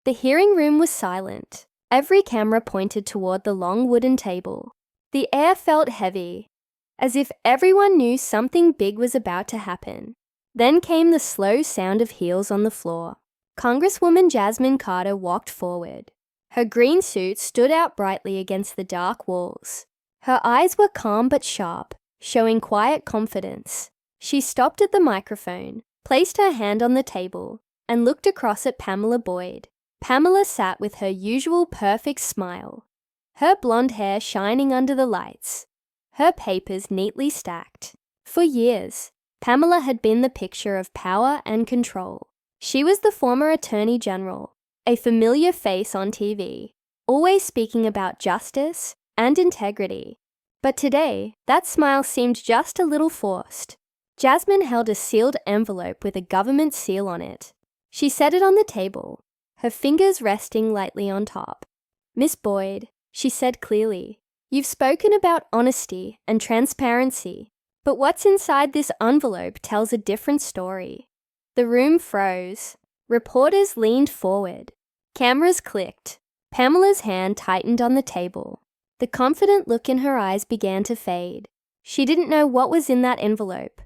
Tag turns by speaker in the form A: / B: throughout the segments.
A: The hearing room was silent. Every camera pointed toward the long wooden table. The air felt heavy, as if everyone knew something big was about to happen. Then came the slow sound of heels on the floor. Congresswoman Jasmine Carter walked forward. Her green suit stood out brightly against the dark walls. Her eyes were calm but sharp, showing quiet confidence. She stopped at the microphone, placed her hand on the table, and looked across at Pamela Boyd. Pamela sat with her usual perfect smile, her blonde hair shining under the lights, her papers neatly stacked. For years, Pamela had been the picture of power and control. She was the former Attorney General, a familiar face on TV, always speaking about justice and integrity. But today, that smile seemed just a little forced. Jasmine held a sealed envelope with a government seal on it. She set it on the table, her fingers resting lightly on top. "Miss Boyd," she said clearly, "you've spoken about honesty and transparency, but what's inside this envelope tells a different story." The room froze. Reporters leaned forward. Cameras clicked. Pamela's hand tightened on the table. The confident look in her eyes began to fade. She didn't know what was in that envelope,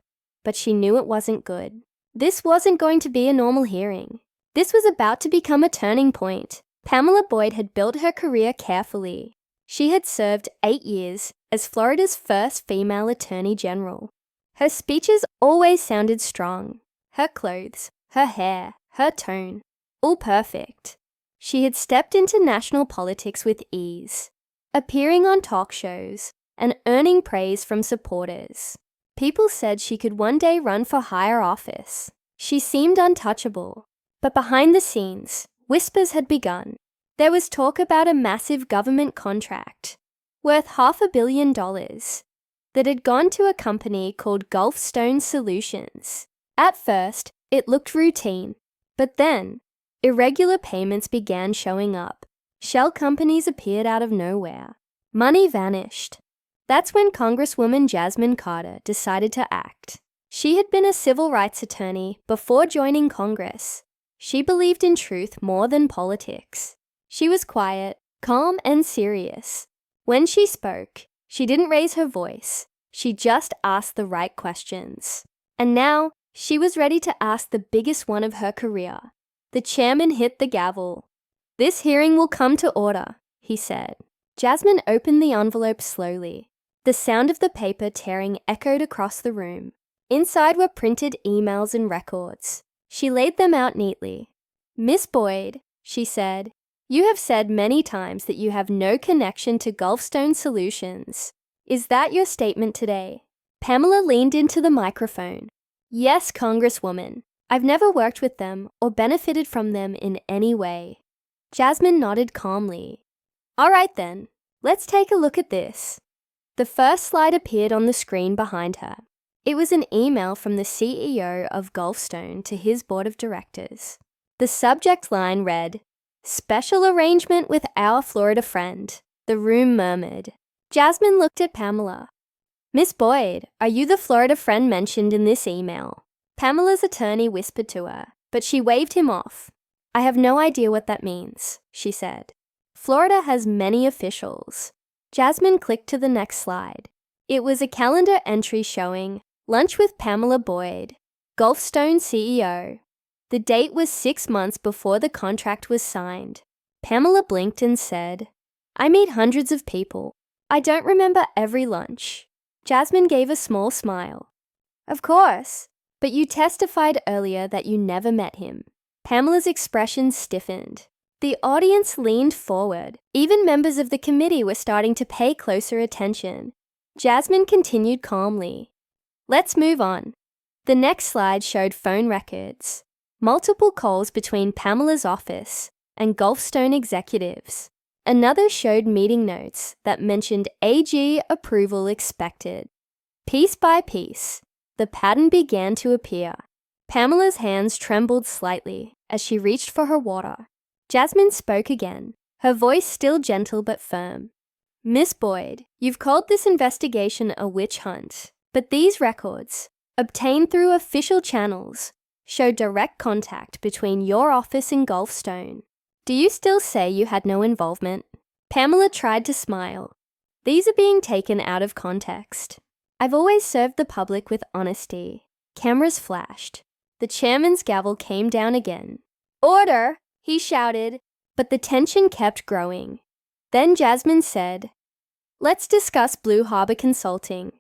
A: but she knew it wasn't good. This wasn't going to be a normal hearing. This was about to become a turning point. Pamela Boyd had built her career carefully. She had served 8 years as Florida's first female attorney general. Her speeches always sounded strong. Her clothes, her hair, her tone, all perfect. She had stepped into national politics with ease, appearing on talk shows and earning praise from supporters. People said she could one day run for higher office. She seemed untouchable. But behind the scenes, whispers had begun. There was talk about a massive government contract, worth $500 million, that had gone to a company called Gulfstone Solutions. At first, it looked routine, but then, irregular payments began showing up. Shell companies appeared out of nowhere. Money vanished. That's when Congresswoman Jasmine Carter decided to act. She had been a civil rights attorney before joining Congress. She believed in truth more than politics. She was quiet, calm, and serious. When she spoke, she didn't raise her voice. She just asked the right questions. And now, she was ready to ask the biggest one of her career. The chairman hit the gavel. "This hearing will come to order," he said. Jasmine opened the envelope slowly. The sound of the paper tearing echoed across the room. Inside were printed emails and records. She laid them out neatly. "Miss Boyd," she said, "you have said many times that you have no connection to Gulfstone Solutions. Is that your statement today?" Pamela leaned into the microphone. "Yes, Congresswoman. I've never worked with them or benefited from them in any way." Jasmine nodded calmly. "All right then, let's take a look at this." The first slide appeared on the screen behind her. It was an email from the CEO of Gulfstone to his board of directors. The subject line read, "Special arrangement with our Florida friend." The room murmured. Jasmine looked at Pamela. "Miss Boyd, are you the Florida friend mentioned in this email?" Pamela's attorney whispered to her, but she waved him off. "I have no idea what that means," she said. "Florida has many officials." Jasmine clicked to the next slide. It was a calendar entry showing Lunch with Pamela Boyd, Gulfstone CEO. The date was 6 months before the contract was signed. Pamela blinked and said, "I meet hundreds of people. I don't remember every lunch." Jasmine gave a small smile. "Of course, but you testified earlier that you never met him." Pamela's expression stiffened. The audience leaned forward. Even members of the committee were starting to pay closer attention. Jasmine continued calmly. "Let's move on." The next slide showed phone records. Multiple calls between Pamela's office and Gulfstone executives. Another showed meeting notes that mentioned AG approval expected. Piece by piece, the pattern began to appear. Pamela's hands trembled slightly as she reached for her water. Jasmine spoke again, her voice still gentle but firm. "Miss Boyd, you've called this investigation a witch hunt, but these records, obtained through official channels, show direct contact between your office and Gulfstone. Do you still say you had no involvement? Pamela tried to smile. These are being taken out of context. I've always served the public with honesty. Cameras flashed. The chairman's gavel came down again. Order, he shouted, but the tension kept growing. Then Jasmine said, let's discuss Blue Harbor Consulting.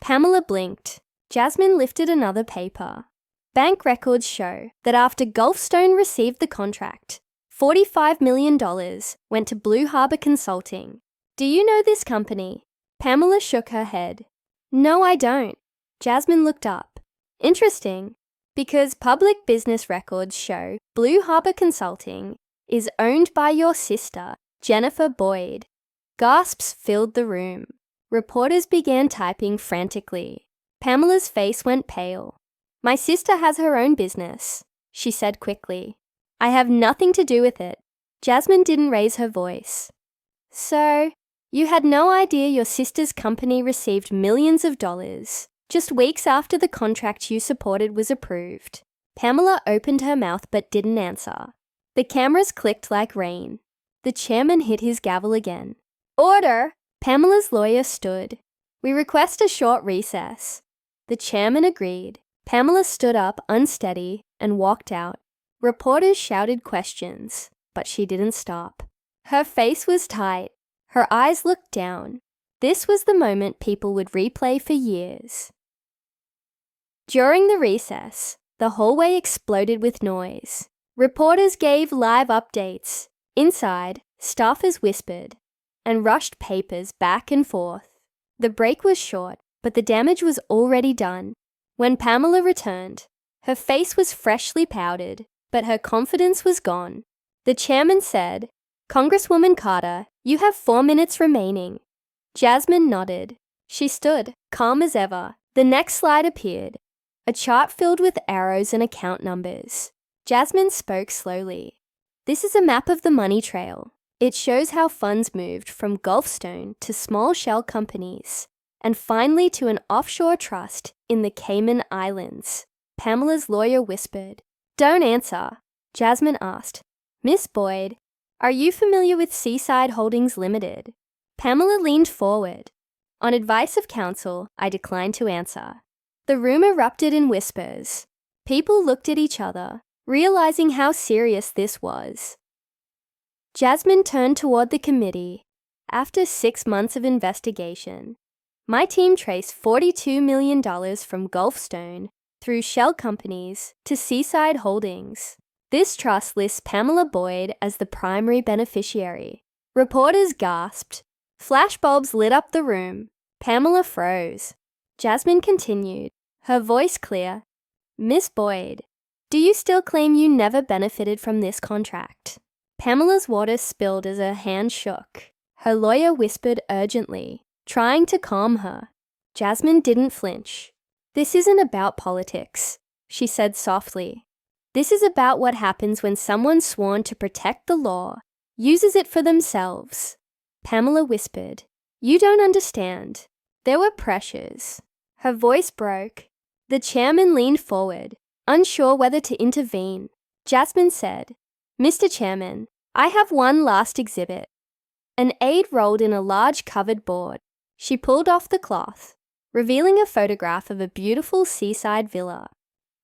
A: Pamela blinked. Jasmine lifted another paper. Bank records show that after Gulfstone received the contract, $45 million went to Blue Harbor Consulting. Do you know this company? Pamela shook her head. No, I don't. Jasmine looked up. Interesting, because public business records show Blue Harbor Consulting is owned by your sister, Jennifer Boyd. Gasps filled the room. Reporters began typing frantically. Pamela's face went pale. My sister has her own business, she said quickly. I have nothing to do with it. Jasmine didn't raise her voice. So, you had no idea your sister's company received millions of dollars just weeks after the contract you supported was approved. Pamela opened her mouth but didn't answer. The cameras clicked like rain. The chairman hit his gavel again. Order! Pamela's lawyer stood. We request a short recess. The chairman agreed. Pamela stood up unsteady and walked out. Reporters shouted questions, but she didn't stop. Her face was tight. Her eyes looked down. This was the moment people would replay for years. During the recess, the hallway exploded with noise. Reporters gave live updates. Inside, staffers whispered and rushed papers back and forth. The break was short, but the damage was already done. When Pamela returned, her face was freshly powdered, but her confidence was gone. The chairman said, Congresswoman Carter, you have 4 minutes remaining. Jasmine nodded. She stood, calm as ever. The next slide appeared, a chart filled with arrows and account numbers. Jasmine spoke slowly. This is a map of the money trail. It shows how funds moved from Gulfstone to small shell companies, and finally to an offshore trust in the Cayman Islands. Pamela's lawyer whispered. Don't answer. Jasmine asked, Miss Boyd, are you familiar with Seaside Holdings Limited? Pamela leaned forward. On advice of counsel, I declined to answer. The room erupted in whispers. People looked at each other, realizing how serious this was. Jasmine turned toward the committee. After 6 months of investigation, my team traced $42 million from Gulfstone through shell companies to Seaside Holdings. This trust lists Pamela Boyd as the primary beneficiary. Reporters gasped. Flashbulbs lit up the room. Pamela froze. Jasmine continued, her voice clear. Miss Boyd, do you still claim you never benefited from this contract? Pamela's water spilled as her hand shook. Her lawyer whispered urgently, trying to calm her. Jasmine didn't flinch. This isn't about politics, she said softly. This is about what happens when someone sworn to protect the law uses it for themselves. Pamela whispered, You don't understand. There were pressures. Her voice broke. The chairman leaned forward, unsure whether to intervene. Jasmine said, Mr. Chairman, I have one last exhibit. An aide rolled in a large covered board. She pulled off the cloth, revealing a photograph of a beautiful seaside villa.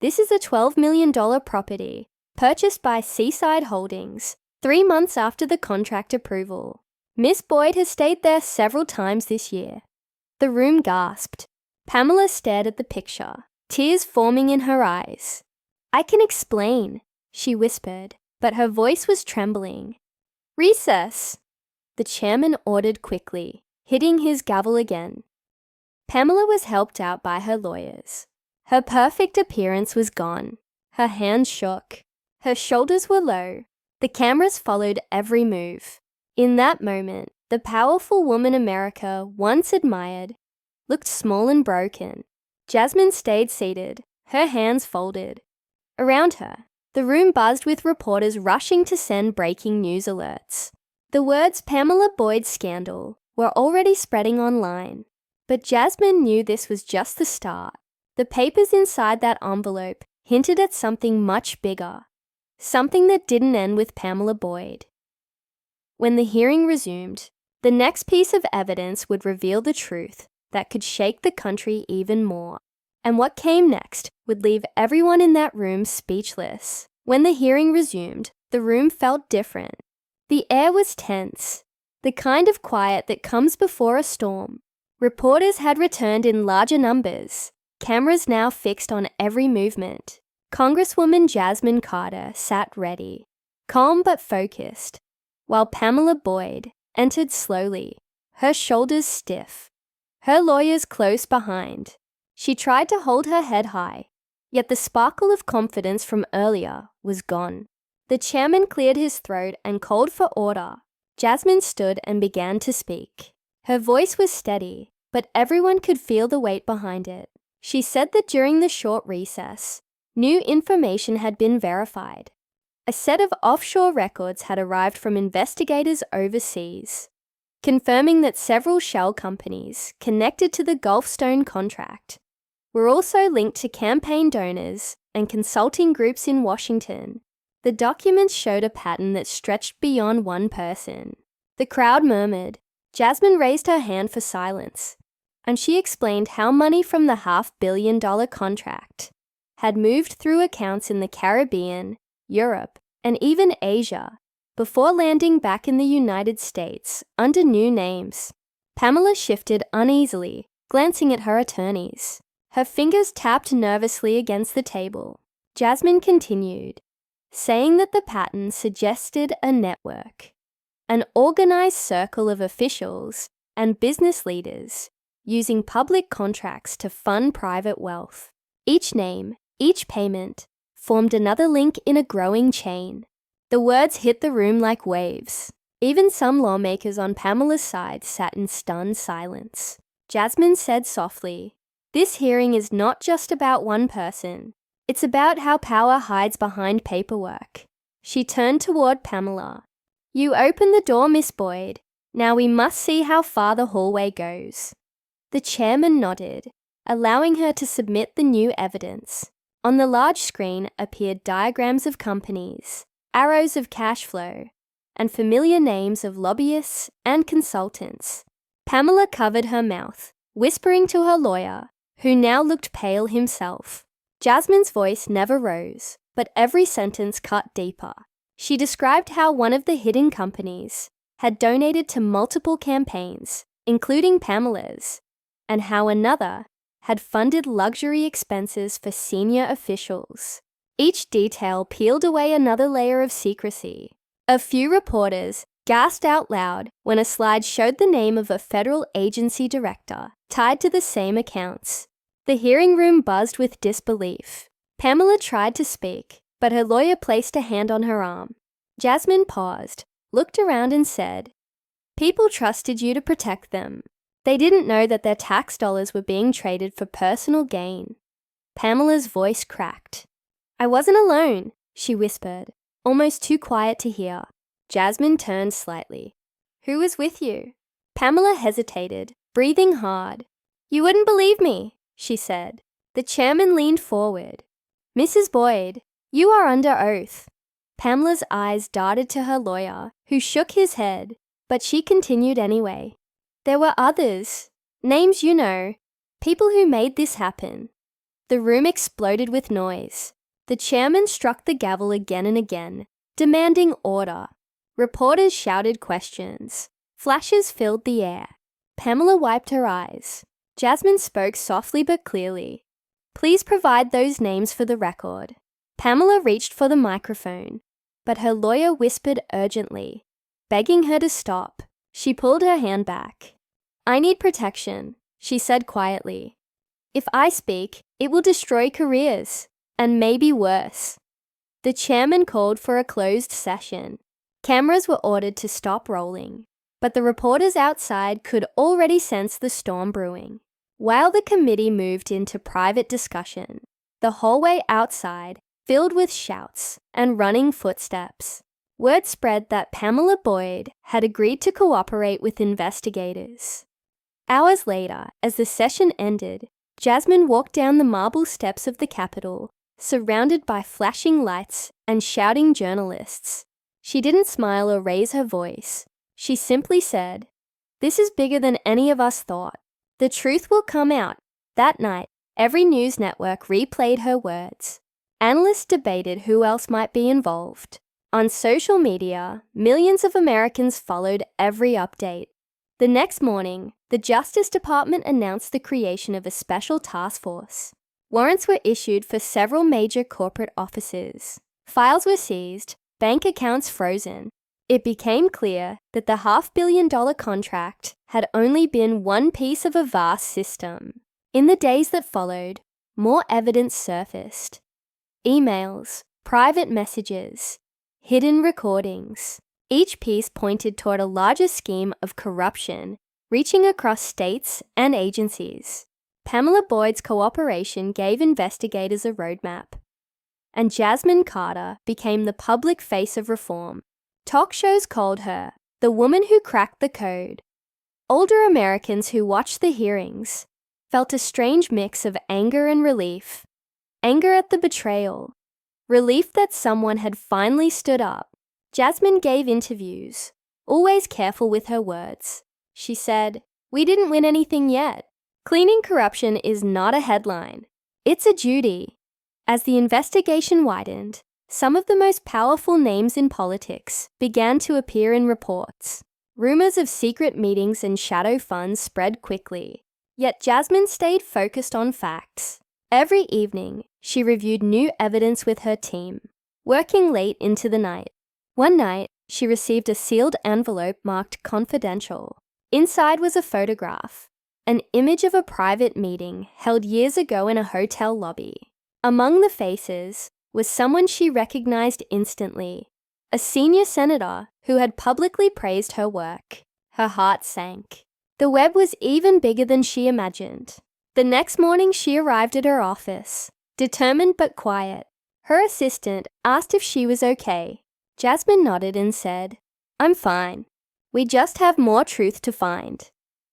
A: This is a $12 million property purchased by Seaside Holdings 3 months after the contract approval. Miss Boyd has stayed there several times this year. The room gasped. Pamela stared at the picture, tears forming in her eyes. I can explain, she whispered, but her voice was trembling. Recess! The chairman ordered quickly, hitting his gavel again. Pamela was helped out by her lawyers. Her perfect appearance was gone. Her hands shook. Her shoulders were low. The cameras followed every move. In that moment, the powerful woman America once admired looked small and broken. Jasmine stayed seated, her hands folded. Around her, the room buzzed with reporters rushing to send breaking news alerts. The words Pamela Boyd scandal were already spreading online. But Jasmine knew this was just the start. The papers inside that envelope hinted at something much bigger. something that didn't end with Pamela Boyd. When the hearing resumed, the next piece of evidence would reveal the truth that could shake the country even more. And what came next would leave everyone in that room speechless. When the hearing resumed, the room felt different. The air was tense, the kind of quiet that comes before a storm. Reporters had returned in larger numbers, cameras now fixed on every movement. Congresswoman Jasmine Carter sat ready, calm but focused, while Pamela Boyd entered slowly, her shoulders stiff, her lawyers close behind. She tried to hold her head high, yet the sparkle of confidence from earlier was gone. The chairman cleared his throat and called for order. Jasmine stood and began to speak. Her voice was steady, but everyone could feel the weight behind it. She said that during the short recess, new information had been verified. A set of offshore records had arrived from investigators overseas, confirming that several shell companies connected to the Gulfstone contract were also linked to campaign donors and consulting groups in Washington. The documents showed a pattern that stretched beyond one person. The crowd murmured. Jasmine raised her hand for silence, and she explained how money from the $500 million contract had moved through accounts in the Caribbean, Europe, and even Asia, before landing back in the United States under new names. Pamela shifted uneasily, glancing at her attorneys. Her fingers tapped nervously against the table. Jasmine continued, saying that the pattern suggested a network, an organized circle of officials and business leaders using public contracts to fund private wealth. Each name, each payment, formed another link in a growing chain. The words hit the room like waves. Even some lawmakers on Pamela's side sat in stunned silence. Jasmine said softly, "This hearing is not just about one person. It's about how power hides behind paperwork." She turned toward Pamela. "You opened the door, Miss Boyd. Now we must see how far the hallway goes." The chairman nodded, allowing her to submit the new evidence. On the large screen appeared diagrams of companies, arrows of cash flow, and familiar names of lobbyists and consultants. Pamela covered her mouth, whispering to her lawyer, who now looked pale himself. Jasmine's voice never rose, but every sentence cut deeper. She described how one of the hidden companies had donated to multiple campaigns, including Pamela's, and how another had funded luxury expenses for senior officials. Each detail peeled away another layer of secrecy. A few reporters gasped out loud when a slide showed the name of a federal agency director tied to the same accounts. The hearing room buzzed with disbelief. Pamela tried to speak, but her lawyer placed a hand on her arm. Jasmine paused, looked around and said, "People trusted you to protect them. They didn't know that their tax dollars were being traded for personal gain." Pamela's voice cracked. "I wasn't alone," she whispered, almost too quiet to hear. Jasmine turned slightly. "Who was with you?" Pamela hesitated, breathing hard. "You wouldn't believe me," she said. The chairman leaned forward. "Mrs. Boyd, you are under oath." Pamela's eyes darted to her lawyer, who shook his head, but she continued anyway. "There were others. Names you know. People who made this happen." The room exploded with noise. The chairman struck the gavel again and again, demanding order. Reporters shouted questions. Flashes filled the air. Pamela wiped her eyes. Jasmine spoke softly but clearly. "Please provide those names for the record." Pamela reached for the microphone, but her lawyer whispered urgently, begging her to stop. She pulled her hand back. "I need protection," she said quietly. "If I speak, it will destroy careers, and maybe worse." The chairman called for a closed session. Cameras were ordered to stop rolling, but the reporters outside could already sense the storm brewing. While the committee moved into private discussion, the hallway outside filled with shouts and running footsteps. Word spread that Pamela Boyd had agreed to cooperate with investigators. Hours later, as the session ended, Jasmine walked down the marble steps of the Capitol, surrounded by flashing lights and shouting journalists. She didn't smile or raise her voice. She simply said, "This is bigger than any of us thought. The truth will come out." That night, every news network replayed her words. Analysts debated who else might be involved. On social media, millions of Americans followed every update. The next morning, the Justice Department announced the creation of a special task force. Warrants were issued for several major corporate offices. Files were seized, bank accounts frozen. It became clear that the $500 million contract had only been one piece of a vast system. In the days that followed, more evidence surfaced. Emails, private messages, hidden recordings. Each piece pointed toward a larger scheme of corruption reaching across states and agencies. Pamela Boyd's cooperation gave investigators a roadmap, and Jasmine Carter became the public face of reform. Talk shows called her the woman who cracked the code. Older Americans who watched the hearings felt a strange mix of anger and relief. Anger at the betrayal, relief that someone had finally stood up. Jasmine gave interviews, always careful with her words. She said, "We didn't win anything yet. Cleaning corruption is not a headline. It's a duty." As the investigation widened, some of the most powerful names in politics began to appear in reports. Rumors of secret meetings and shadow funds spread quickly. Yet Jasmine stayed focused on facts. Every evening, she reviewed new evidence with her team, working late into the night. One night, she received a sealed envelope marked confidential. Inside was a photograph, an image of a private meeting held years ago in a hotel lobby. Among the faces was someone she recognized instantly, a senior senator who had publicly praised her work. Her heart sank. The web was even bigger than she imagined. The next morning, she arrived at her office, determined but quiet. Her assistant asked if she was okay. Jasmine nodded and said, "I'm fine. We just have more truth to find."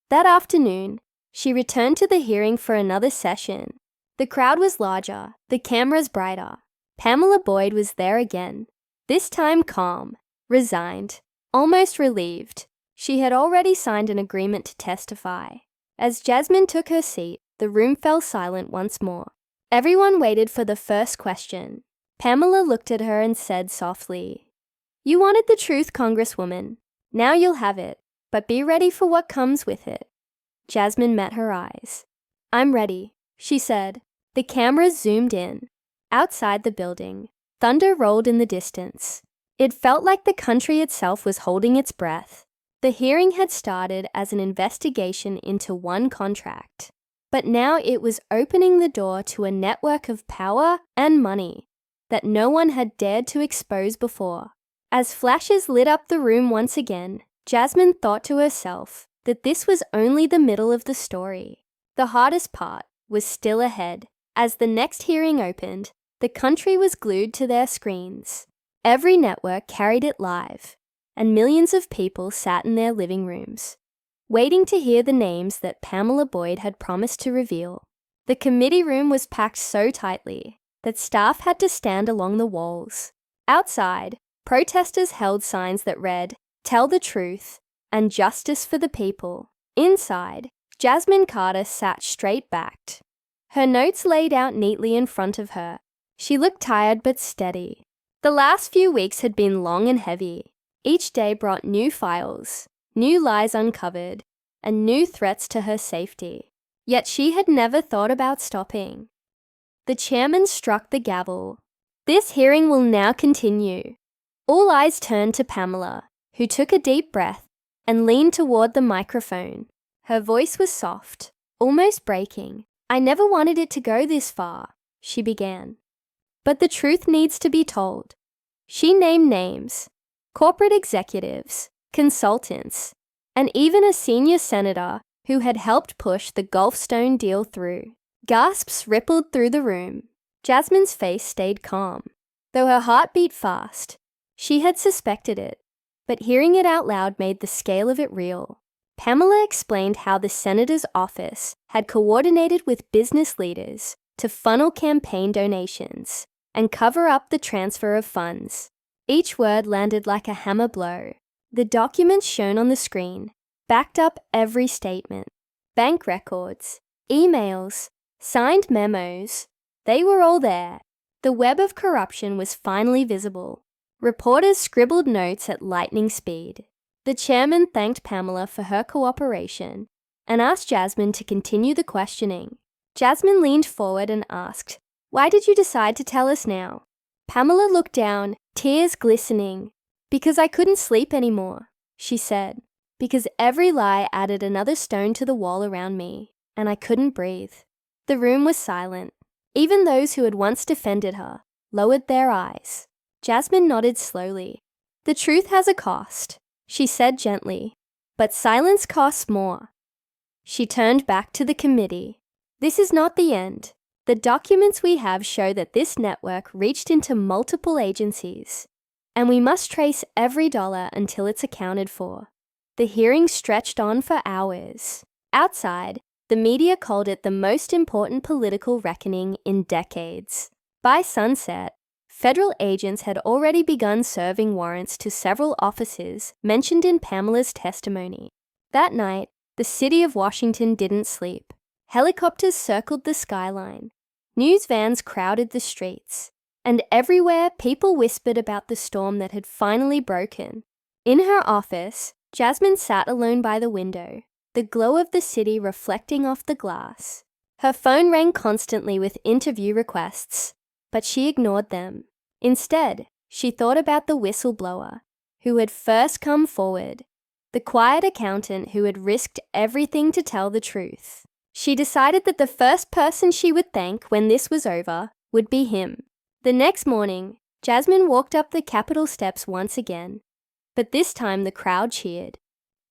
A: That afternoon, she returned to the hearing for another session. The crowd was larger, the cameras brighter. Pamela Boyd was there again, this time calm, resigned, almost relieved. She had already signed an agreement to testify. As Jasmine took her seat, the room fell silent once more. Everyone waited for the first question. Pamela looked at her and said softly, "You wanted the truth, Congresswoman. Now you'll have it, but be ready for what comes with it." Jasmine met her eyes. "I'm ready," she said. The cameras zoomed in. Outside the building, thunder rolled in the distance. It felt like the country itself was holding its breath. The hearing had started as an investigation into one contract, but now it was opening the door to a network of power and money that no one had dared to expose before. As flashes lit up the room once again, Jasmine thought to herself that this was only the middle of the story. The hardest part was still ahead. As the next hearing opened, the country was glued to their screens. Every network carried it live, and millions of people sat in their living rooms, waiting to hear the names that Pamela Boyd had promised to reveal. The committee room was packed so tightly that staff had to stand along the walls. Outside, protesters held signs that read, "Tell the truth," and "Justice for the people." Inside, Jasmine Carter sat straight-backed, her notes laid out neatly in front of her. She looked tired but steady. The last few weeks had been long and heavy. Each day brought new files, new lies uncovered, and new threats to her safety. Yet she had never thought about stopping. The chairman struck the gavel. "This hearing will now continue." All eyes turned to Pamela, who took a deep breath and leaned toward the microphone. Her voice was soft, almost breaking. "I never wanted it to go this far," she began. "But the truth needs to be told." She named names, corporate executives, consultants, and even a senior senator who had helped push the Gulfstone deal through. Gasps rippled through the room. Jasmine's face stayed calm, though her heart beat fast. She had suspected it, but hearing it out loud made the scale of it real. Pamela explained how the senator's office had coordinated with business leaders to funnel campaign donations and cover up the transfer of funds. Each word landed like a hammer blow. The documents shown on the screen backed up every statement. Bank records, emails, signed memos, they were all there. The web of corruption was finally visible. Reporters scribbled notes at lightning speed. The chairman thanked Pamela for her cooperation and asked Jasmine to continue the questioning. Jasmine leaned forward and asked, "Why did you decide to tell us now?" Pamela looked down, tears glistening. "Because I couldn't sleep anymore," she said. "Because every lie added another stone to the wall around me, and I couldn't breathe." The room was silent. Even those who had once defended her lowered their eyes. Jasmine nodded slowly. "The truth has a cost," she said gently, "but silence costs more." She turned back to the committee. "This is not the end. The documents we have show that this network reached into multiple agencies, and we must trace every dollar until it's accounted for." The hearing stretched on for hours. Outside, the media called it the most important political reckoning in decades. By sunset, federal agents had already begun serving warrants to several officers mentioned in Pamela's testimony. That night, the city of Washington didn't sleep. Helicopters circled the skyline. News vans crowded the streets. And everywhere, people whispered about the storm that had finally broken. In her office, Jasmine sat alone by the window, the glow of the city reflecting off the glass. Her phone rang constantly with interview requests, but she ignored them. Instead, she thought about the whistleblower who had first come forward, the quiet accountant who had risked everything to tell the truth. She decided that the first person she would thank when this was over would be him. The next morning, Jasmine walked up the Capitol steps once again, but this time the crowd cheered.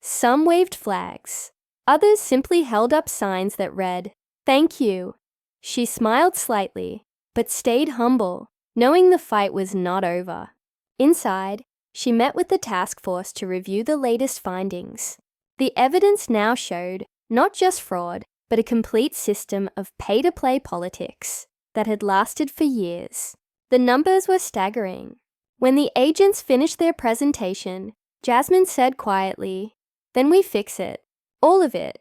A: Some waved flags. Others simply held up signs that read, "Thank you." She smiled slightly, but stayed humble, knowing the fight was not over. Inside, she met with the task force to review the latest findings. The evidence now showed not just fraud, but a complete system of pay-to-play politics that had lasted for years. The numbers were staggering. When the agents finished their presentation, Jasmine said quietly, "Then we fix it. All of it."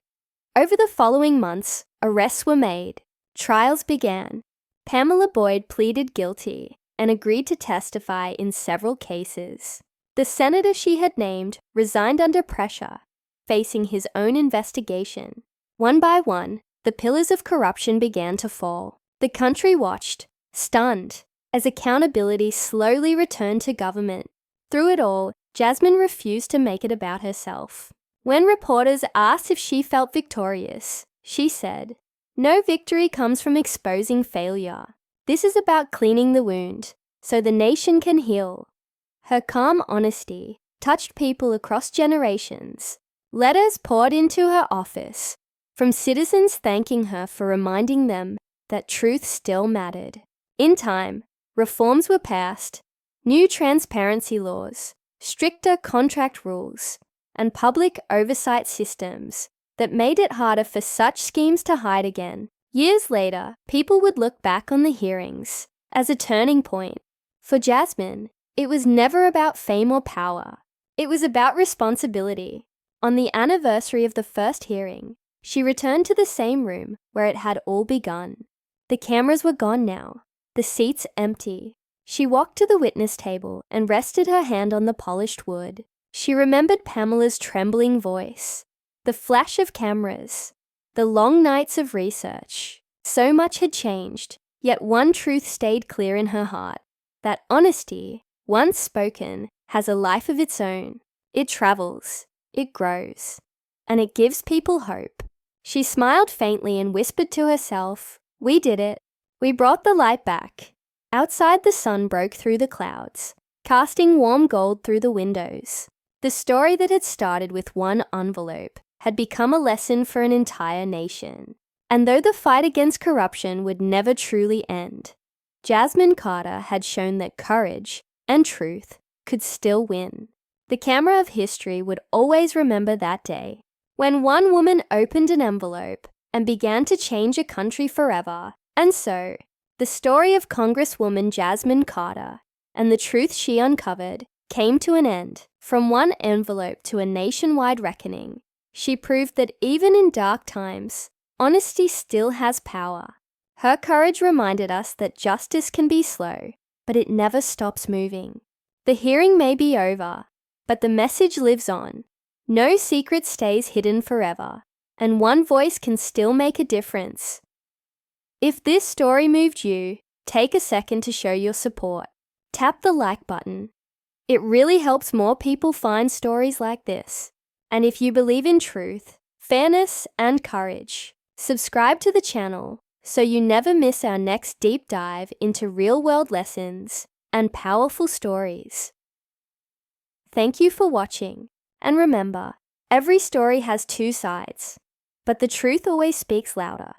A: Over the following months, arrests were made. Trials began. Pamela Boyd pleaded guilty and agreed to testify in several cases. The senator she had named resigned under pressure, facing his own investigation. One by one, the pillars of corruption began to fall. The country watched, stunned, as accountability slowly returned to government. Through it all, Jasmine refused to make it about herself. When reporters asked if she felt victorious, she said, "No victory comes from exposing failure. This is about cleaning the wound, so the nation can heal." Her calm honesty touched people across generations. Letters poured into her office, from citizens thanking her for reminding them that truth still mattered. In time, reforms were passed, new transparency laws, stricter contract rules, and public oversight systems that made it harder for such schemes to hide again. Years later, people would look back on the hearings as a turning point. For Jasmine, it was never about fame or power. It was about responsibility. On the anniversary of the first hearing, she returned to the same room where it had all begun. The cameras were gone now, the seats empty. She walked to the witness table and rested her hand on the polished wood. She remembered Pamela's trembling voice, the flash of cameras, the long nights of research. So much had changed, yet one truth stayed clear in her heart, that honesty, once spoken, has a life of its own. It travels, it grows, and it gives people hope. She smiled faintly and whispered to herself, "We did it. We brought the light back." Outside, the sun broke through the clouds, casting warm gold through the windows. The story that had started with one envelope had become a lesson for an entire nation. And though the fight against corruption would never truly end, Jasmine Carter had shown that courage and truth could still win. The camera of history would always remember that day, when one woman opened an envelope and began to change a country forever. And so, the story of Congresswoman Jasmine Carter and the truth she uncovered came to an end. From one envelope to a nationwide reckoning, she proved that even in dark times, honesty still has power. Her courage reminded us that justice can be slow, but it never stops moving. The hearing may be over, but the message lives on. No secret stays hidden forever, and one voice can still make a difference. If this story moved you, take a second to show your support. Tap the like button. It really helps more people find stories like this. And if you believe in truth, fairness, and courage, subscribe to the channel so you never miss our next deep dive into real-world lessons and powerful stories. Thank you for watching, and remember, every story has two sides, but the truth always speaks louder.